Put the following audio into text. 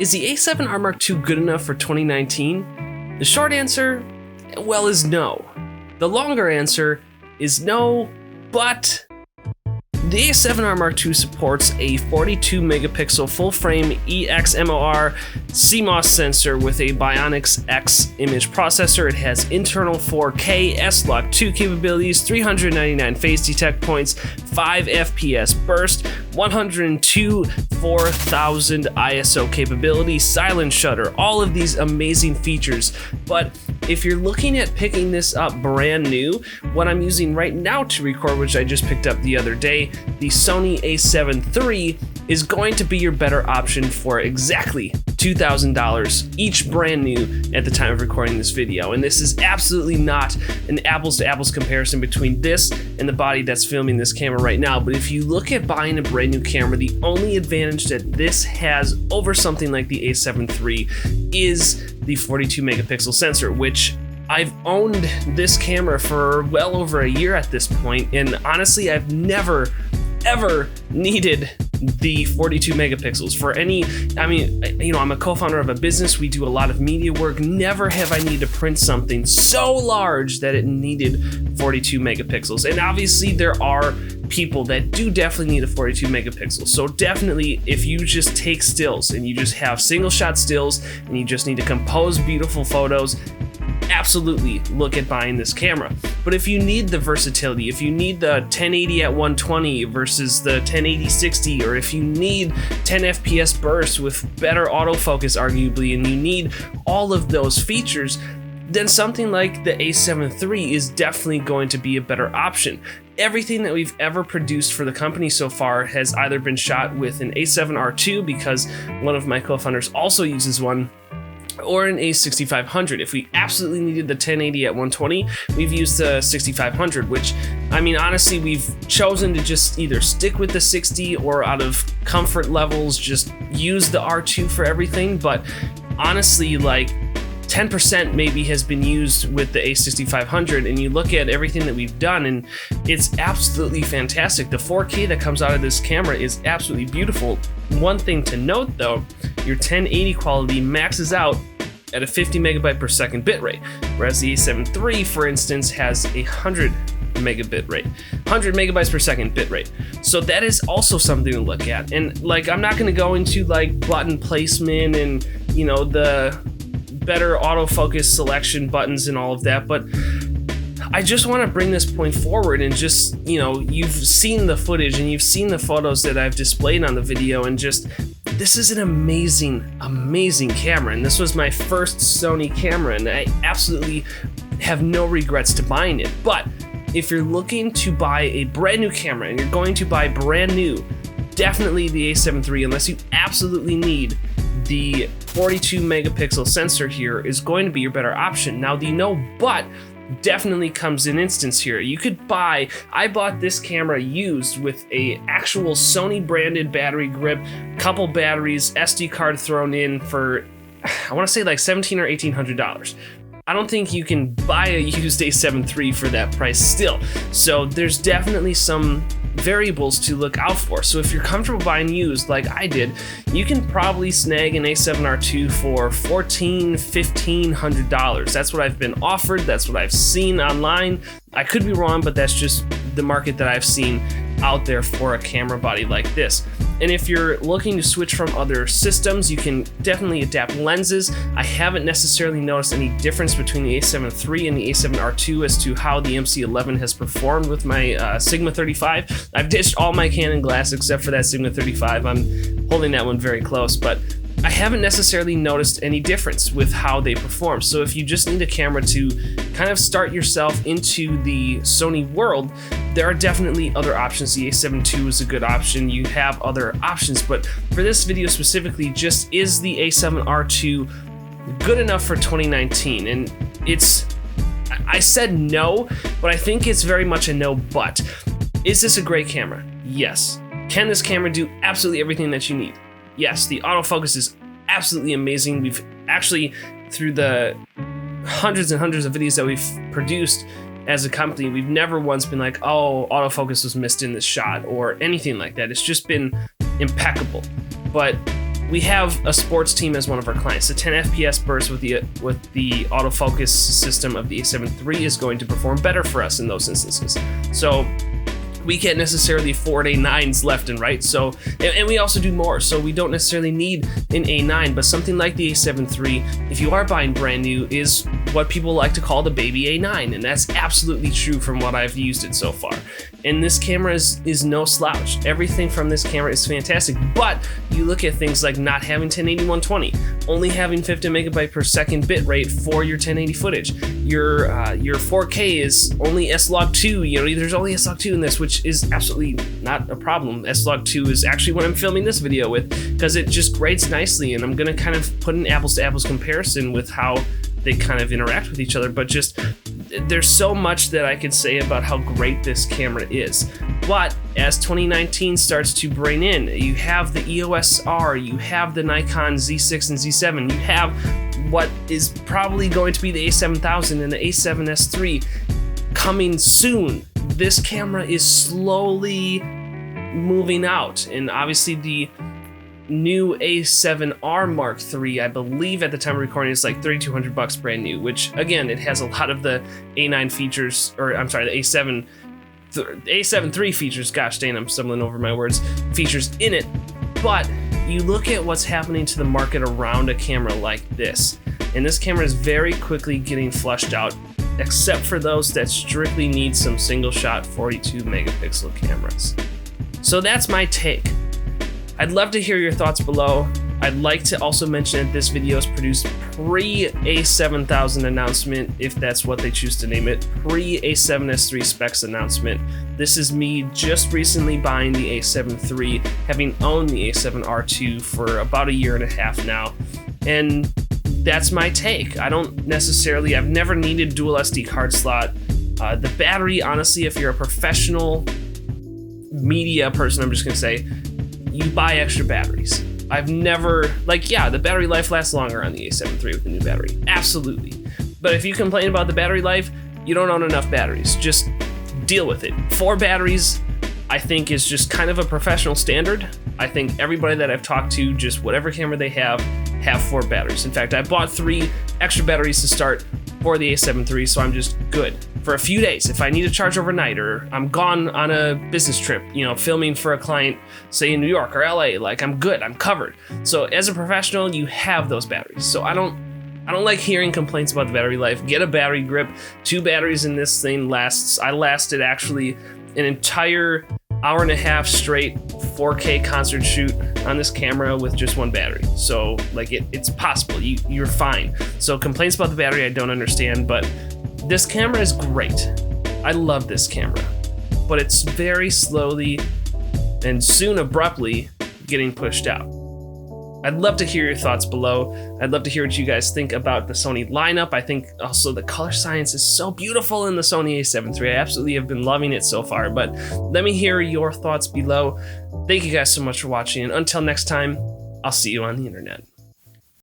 Is the A7R Mark II good enough for 2019? The short answer, well, is no. The longer answer is no, but the A7R Mark II supports a 42 megapixel full-frame EXMOR CMOS sensor with a Bionics X image processor. It has internal 4K S-Log 2 capabilities, 399 phase detect points, 5 FPS burst, 102 4000 ISO capability, silent shutter, all of these amazing features. But if you're looking at picking this up brand new, what I'm using right now to record, which I just picked up the other day, the Sony A7 III, is going to be your better option for exactly $2,000 each brand new at the time of recording this video. And this is absolutely not an apples to apples comparison between this and the body that's filming this camera right now. But if you look at buying a brand new camera, the only advantage that this has over something like the A7 III is the 42 megapixel sensor, which I've owned this camera for well over a year at this point, and honestly, I've never ever needed the 42 megapixels for any, I'm a co-founder of a business. We do a lot of media work. Never have I needed to print something so large that it needed 42 megapixels. And obviously there are people that do definitely need a 42 megapixels. So definitely, if you just take stills and you just have single shot stills and you just need to compose beautiful photos, absolutely look at buying this camera. But if you need the versatility, if you need the 1080 at 120 versus the 1080-60, or if you need 10 FPS bursts with better autofocus arguably, and you need all of those features, then something like the A7 III is definitely going to be a better option. Everything that we've ever produced for the company so far has either been shot with an A7R II, because one of my co-founders also uses one, or an A6500. If we absolutely needed the 1080 at 120, we've used the 6500, which, honestly, we've chosen to just either stick with the 60 or out of comfort levels, just use the R2 for everything. But honestly, 10% maybe has been used with the A6500, and you look at everything that we've done and it's absolutely fantastic. The 4K that comes out of this camera is absolutely beautiful. One thing to note though, your 1080 quality maxes out at a 50 megabyte per second bitrate, whereas the A7 III, for instance, has a 100 megabit rate, 100 megabytes per second bitrate. So that is also something to look at. And I'm not going to go into button placement and the better autofocus selection buttons and all of that, but I just want to bring this point forward and just, you've seen the footage and you've seen the photos that I've displayed on the video, and just, this is an amazing, amazing camera. And this was my first Sony camera, and I absolutely have no regrets to buying it. But if you're looking to buy a brand new camera and you're going to buy brand new, definitely the A7 III, unless you absolutely need the 42 megapixel sensor here, is going to be your better option. Now, the but definitely comes in instance here. You could I bought this camera used with a actual Sony branded battery grip, couple batteries, SD card thrown in for, I want to say $1,700 or $1,800. I don't think you can buy a used A7 III for that price still. So there's definitely some variables to look out for. So if you're comfortable buying used like I did, you can probably snag an A7R II for $1,400–$1,500. That's what I've been offered. That's what I've seen online. I could be wrong, but that's just the market that I've seen out there for a camera body like this. And if you're looking to switch from other systems, you can definitely adapt lenses. I haven't necessarily noticed any difference between the A7 III and the A7R II as to how the MC11 has performed with my Sigma 35. I've ditched all my Canon glass except for that Sigma 35. I'm holding that one very close, but I haven't necessarily noticed any difference with how they perform. So if you just need a camera to kind of start yourself into the Sony world, there are definitely other options. The A7 II is a good option. You have other options, but for this video specifically, just is the A7R II good enough for 2019? And I said no, but I think it's very much a no, but is this a great camera? Yes. Can this camera do absolutely everything that you need? Yes. The autofocus is absolutely amazing. We've actually, through the hundreds and hundreds of videos that we've produced as a company, we've never once been like, oh, autofocus was missed in this shot or anything like that. It's just been impeccable. But we have a sports team as one of our clients. The 10 FPS burst with the autofocus system of the A7 III is going to perform better for us in those instances. So we can't necessarily afford A9s left and right, so, and we also do more, so we don't necessarily need an A9, but something like the A7 III, if you are buying brand new, is what people like to call the baby A9, and that's absolutely true from what I've used it so far. And this camera is no slouch. Everything from this camera is fantastic, but you look at things like not having 1080-120, only having 50 megabyte per second bit rate for your 1080 footage. Your 4K is only S-Log2, you know, there's only S-Log2 in this, which is absolutely not a problem. S-Log2 is actually what I'm filming this video with, because it just grades nicely, and I'm gonna kind of put an apples to apples comparison with how they kind of interact with each other, but just there's so much that I could say about how great this camera is. But as 2019 starts to bring in, you have the EOS R, you have the Nikon Z6 and Z7, you have what is probably going to be the A7000 and the A7S III coming soon. This camera is slowly moving out, and obviously the new A7R Mark III, I believe at the time of recording, is like $3,200 brand new, which again, it has a lot of the A9 features, or I'm sorry, the A7 III features, gosh dang, I'm stumbling over my words, features in it. But you look at what's happening to the market around a camera like this, and this camera is very quickly getting flushed out, except for those that strictly need some single shot 42 megapixel cameras. So that's my take. I'd love to hear your thoughts below. I'd like to also mention that this video is produced pre-A7000 announcement, if that's what they choose to name it, pre-A7S III specs announcement. This is me just recently buying the A7 III, having owned the A7R II for about a year and a half now. And that's my take. I've never needed dual SD card slot. The battery, honestly, if you're a professional media person, I'm just gonna say, you buy extra batteries. I've never, the battery life lasts longer on the A7 III with the new battery, absolutely. But if you complain about the battery life, you don't own enough batteries. Just deal with it. 4 batteries, I think, is just kind of a professional standard. I think everybody that I've talked to, just whatever camera they have 4 batteries. In fact, I bought 3 extra batteries to start for the A7 III, so I'm just good for a few days. If I need to charge overnight, or I'm gone on a business trip, you know, filming for a client, say in New York or LA, I'm good, I'm covered. So as a professional, you have those batteries. So I don't like hearing complaints about the battery life. Get a battery grip. 2 batteries in this thing lasts. I lasted actually an entire hour and a half straight 4K concert shoot on this camera with just 1 battery. So it's possible, you're fine. So complaints about the battery, I don't understand, but this camera is great. I love this camera, but it's very slowly and soon abruptly getting pushed out. I'd love to hear your thoughts below. I'd love to hear what you guys think about the Sony lineup. I think also the color science is so beautiful in the Sony A7 III. I absolutely have been loving it so far, but let me hear your thoughts below. Thank you guys so much for watching, and until next time, I'll see you on the internet.